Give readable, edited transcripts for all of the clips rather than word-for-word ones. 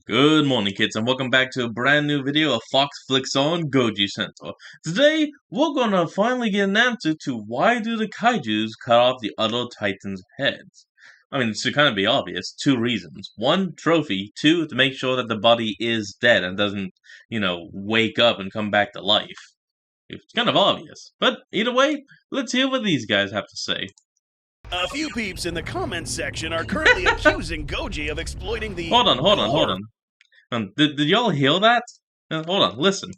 Good morning, kids, and welcome back to a brand new video of Fox Flicks on Goji Center. Today, we're gonna finally get an answer to why do the kaijus cut off the other titans' heads? I mean, it should kind of be obvious. Two reasons. One, trophy. Two, to make sure that the body is dead and doesn't, wake up and come back to life. It's kind of obvious. But either way, let's hear what these guys have to say. A few peeps in the comments section are currently accusing Goji of exploiting the... Hold on. Did y'all hear that? Hold on, listen.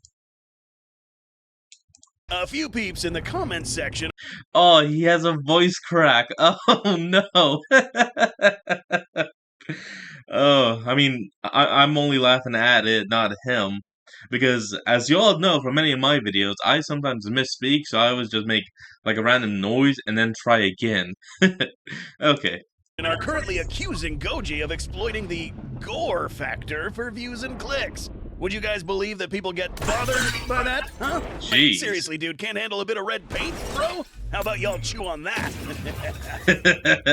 A few peeps in the comments section... Oh, he has a voice crack. Oh, no. Oh, I mean, I'm only laughing at it, not him. Because, as you all know from many of my videos, I sometimes misspeak, so I always just make, like, a random noise and then try again. Okay. And are currently accusing Goji of exploiting the gore factor for views and clicks. Would you guys believe that people get bothered by that? Huh? Jeez. Seriously, dude, can't handle a bit of red paint, bro? How about y'all chew on that?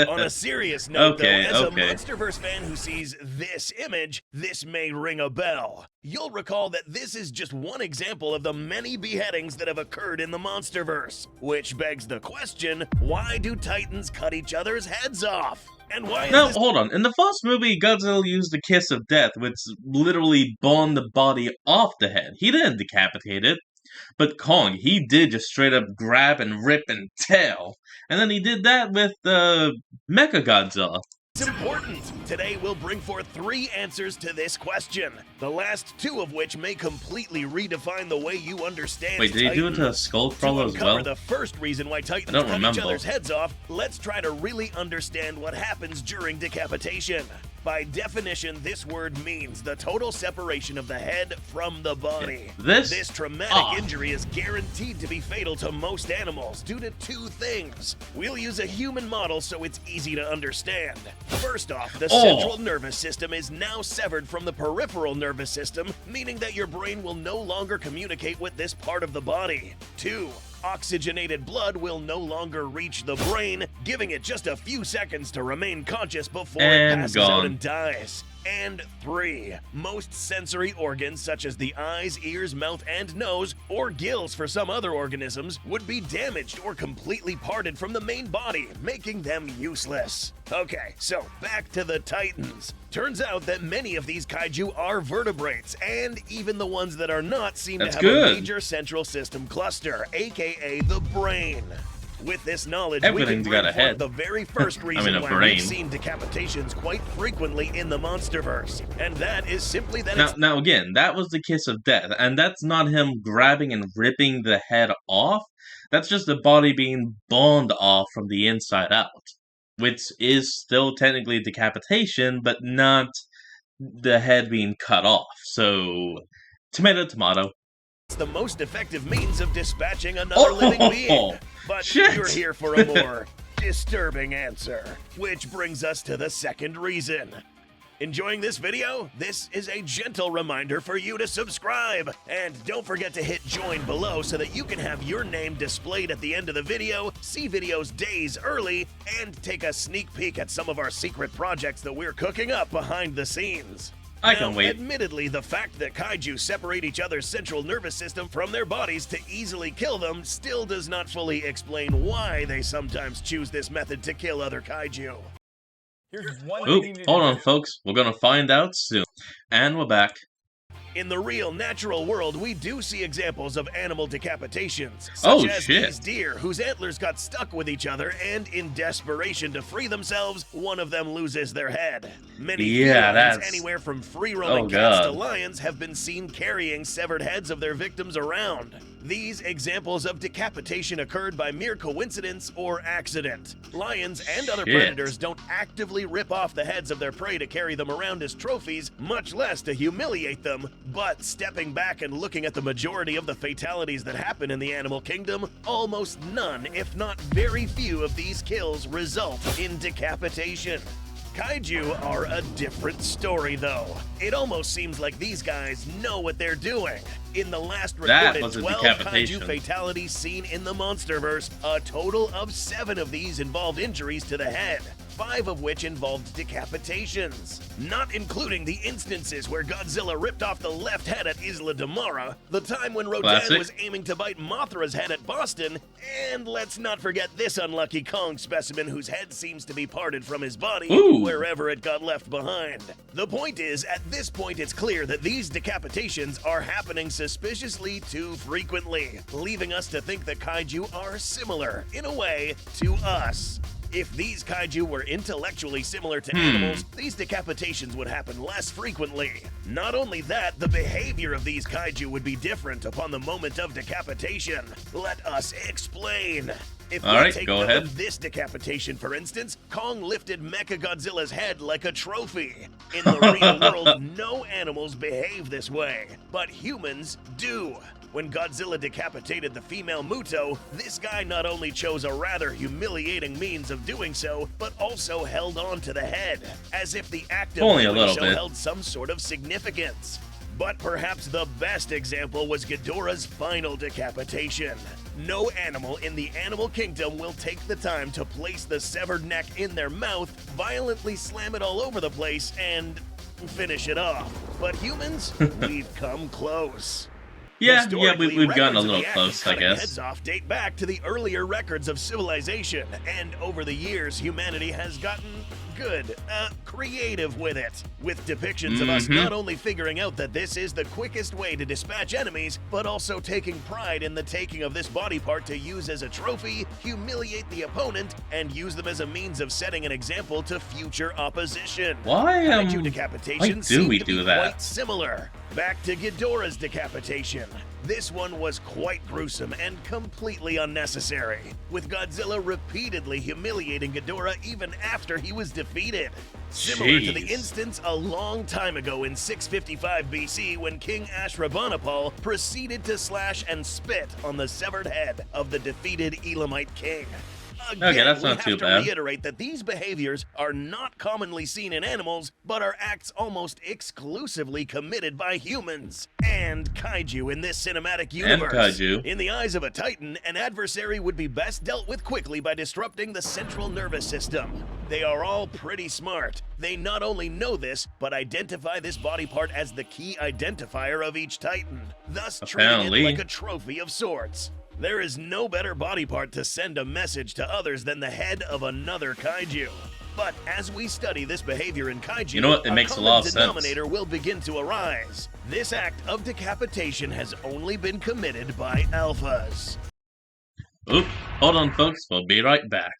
On a serious note, though, as a MonsterVerse fan who sees this image, this may ring a bell. You'll recall that this is just one example of the many beheadings that have occurred in the MonsterVerse. Which begs the question, why do Titans cut each other's heads off? And why is Now, hold on. In the first movie, Godzilla used the Kiss of Death, which literally burned the body off the head. He didn't decapitate it. But Kong, he did just straight up grab and rip and tear. And then he did that with Mechagodzilla. It's important. Today we'll bring forth 3 answers to this question. The last 2 of which may completely redefine the way you understand Wait, did he do it to Skullcrawler as well? To uncover the first reason why Titans cut each other's heads off, let's try to really understand what happens during decapitation. By definition, this word means the total separation of the head from the body. This traumatic injury is guaranteed to be fatal to most animals due to 2 things. We'll use a human model so it's easy to understand. First off, the central nervous system is now severed from the peripheral nervous system, meaning that your brain will no longer communicate with this part of the body. 2. Oxygenated blood will no longer reach the brain, giving it just a few seconds to remain conscious before it passes out and dies. And 3. Most sensory organs such as the eyes, ears, mouth, and nose, or gills for some other organisms, would be damaged or completely parted from the main body, making them useless. Okay, so back to the Titans. Turns out that many of these kaiju are vertebrates, and even the ones that are not seem to have a major central system cluster, aka the brain. With this knowledge, we can bring forth the very first reason why we've seen decapitations quite frequently in the MonsterVerse, and that is simply that Now again, that was the Kiss of Death, and that's not him grabbing and ripping the head off. That's just the body being burned off from the inside out, which is still technically decapitation, but not the head being cut off. So, tomato. It's the most effective means of dispatching another living being. But you're here for a more disturbing answer. Which brings us to the second reason. Enjoying this video? This is a gentle reminder for you to subscribe. And don't forget to hit join below so that you can have your name displayed at the end of the video, see videos days early, and take a sneak peek at some of our secret projects that we're cooking up behind the scenes. I can wait. Admittedly, the fact that kaiju separate each other's central nervous system from their bodies to easily kill them still does not fully explain why they sometimes choose this method to kill other kaiju. Here's one hold on, folks. We're gonna find out soon. And we're back. In the real natural world, we do see examples of animal decapitations, such as these deer whose antlers got stuck with each other, and in desperation to free themselves, one of them loses their head. Many felines, anywhere from free-roaming cats to lions, have been seen carrying severed heads of their victims around. These examples of decapitation occurred by mere coincidence or accident. Lions and other predators don't actively rip off the heads of their prey to carry them around as trophies, much less to humiliate them. But stepping back and looking at the majority of the fatalities that happen in the animal kingdom, almost none, if not very few of these kills result in decapitation. Kaiju are a different story, though. It almost seems like these guys know what they're doing. In the last recorded 12 kaiju fatalities seen in the MonsterVerse, a total of 7 of these involved injuries to the head. 5 of which involved decapitations. Not including the instances where Godzilla ripped off the left head at Isla de Mara, the time when Rodan was aiming to bite Mothra's head at Boston, and let's not forget this unlucky Kong specimen whose head seems to be parted from his body wherever it got left behind. The point is, at this point it's clear that these decapitations are happening suspiciously too frequently, leaving us to think that kaiju are similar, in a way, to us. If these kaiju were intellectually similar to animals, these decapitations would happen less frequently. Not only that, the behavior of these kaiju would be different upon the moment of decapitation. Let us explain. If we take note of this decapitation, for instance, Kong lifted Mechagodzilla's head like a trophy. In the real world, no animals behave this way, but humans do. When Godzilla decapitated the female Muto, this guy not only chose a rather humiliating means of doing so, but also held on to the head, as if the act of doing so held some sort of significance. But perhaps the best example was Ghidorah's final decapitation. No animal in the animal kingdom will take the time to place the severed neck in their mouth, violently slam it all over the place, and finish it off. But humans, we've come close. Yeah, we've gotten a little close, I guess. Heads off date back to the earlier records of civilization, and over the years, humanity has gotten creative with it, with depictions of us not only figuring out that this is the quickest way to dispatch enemies, but also taking pride in the taking of this body part to use as a trophy, humiliate the opponent, and use them as a means of setting an example to future opposition. Kaiju decapitations seem to be quite similar. Back to Ghidorah's decapitation. This one was quite gruesome and completely unnecessary, with Godzilla repeatedly humiliating Ghidorah even after he was defeated. Similar to the instance a long time ago in 655 BC when King Ashurbanipal proceeded to slash and spit on the severed head of the defeated Elamite king. Again, that's not too bad. We have to reiterate that these behaviors are not commonly seen in animals, but are acts almost exclusively committed by humans and kaiju in this cinematic universe. In the eyes of a titan, an adversary would be best dealt with quickly by disrupting the central nervous system. They are all pretty smart. They not only know this, but identify this body part as the key identifier of each titan, thus treating it like a trophy of sorts. There is no better body part to send a message to others than the head of another kaiju. But as we study this behavior in kaiju, it makes a lot of sense. Denominator will begin to arise. This act of decapitation has only been committed by alphas. Oop, hold on folks, we'll be right back.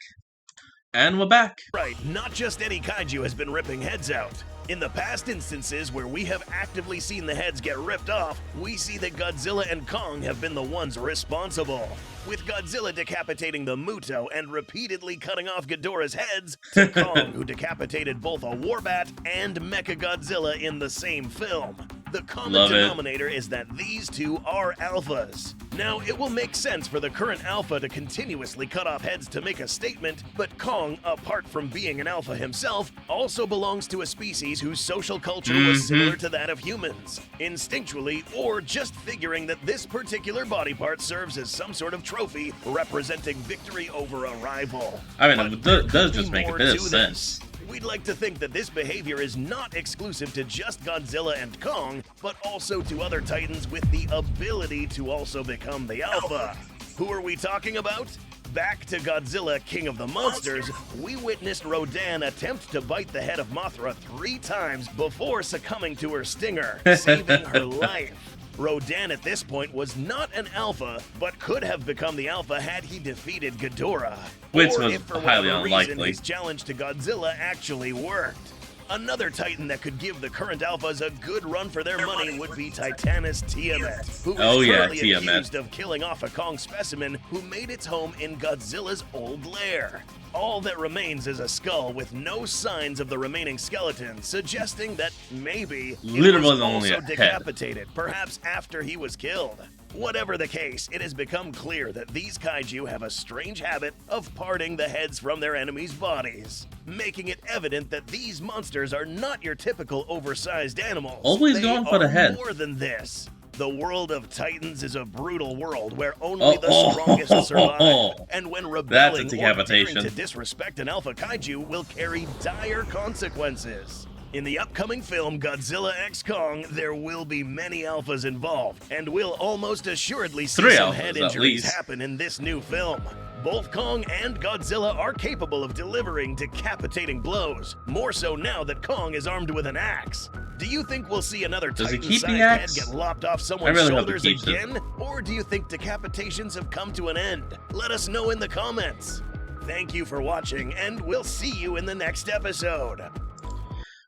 And we're back. Right, not just any kaiju has been ripping heads out. In the past instances where we have actively seen the heads get ripped off, we see that Godzilla and Kong have been the ones responsible. With Godzilla decapitating the Muto and repeatedly cutting off Ghidorah's heads, to Kong, who decapitated both a Warbat and Mechagodzilla in the same film. The common denominator is that these two are alphas. Now, it will make sense for the current alpha to continuously cut off heads to make a statement, but Kong, apart from being an alpha himself, also belongs to a species whose social culture was similar to that of humans. Instinctually, or just figuring that this particular body part serves as some sort of trophy representing victory over a rival. I mean, it does just make a bit of sense. We'd like to think that this behavior is not exclusive to just Godzilla and Kong, but also to other titans with the ability to also become the alpha. Who are we talking about? Back to Godzilla, King of the Monsters, we witnessed Rodan attempt to bite the head of Mothra 3 times before succumbing to her stinger, saving her life. Rodan at this point was not an alpha, but could have become the alpha had he defeated Ghidorah. Which or was if for highly whatever unlikely. reason his challenge to Godzilla actually worked. Another titan that could give the current alphas a good run for their money would be Titanus Tiamat, who is currently accused of killing off a Kong specimen who made its home in Godzilla's old lair. All that remains is a skull with no signs of the remaining skeleton, suggesting that maybe it was also decapitated, perhaps after he was killed. Whatever the case, it has become clear that these kaiju have a strange habit of parting the heads from their enemies' bodies, making it evident that these monsters are not your typical oversized animals. Always going for the head. More than this. The world of Titans is a brutal world where only the strongest survive, and when rebelling or daring to disrespect an alpha kaiju will carry dire consequences. In the upcoming film Godzilla x Kong, there will be many alphas involved, and we'll almost assuredly see some head injuries happen in this new film. Both Kong and Godzilla are capable of delivering decapitating blows, more so now that Kong is armed with an axe. Do you think we'll see another Titan-sized head get lopped off someone's shoulders again? Or do you think decapitations have come to an end? Let us know in the comments. Thank you for watching, and we'll see you in the next episode.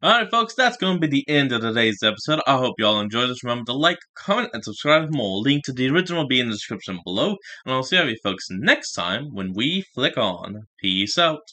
Alright folks, that's going to be the end of today's episode. I hope you all enjoyed this. Remember to like, comment, and subscribe for more. Link to the original will be in the description below. And I'll see you folks next time when we flick on. Peace out.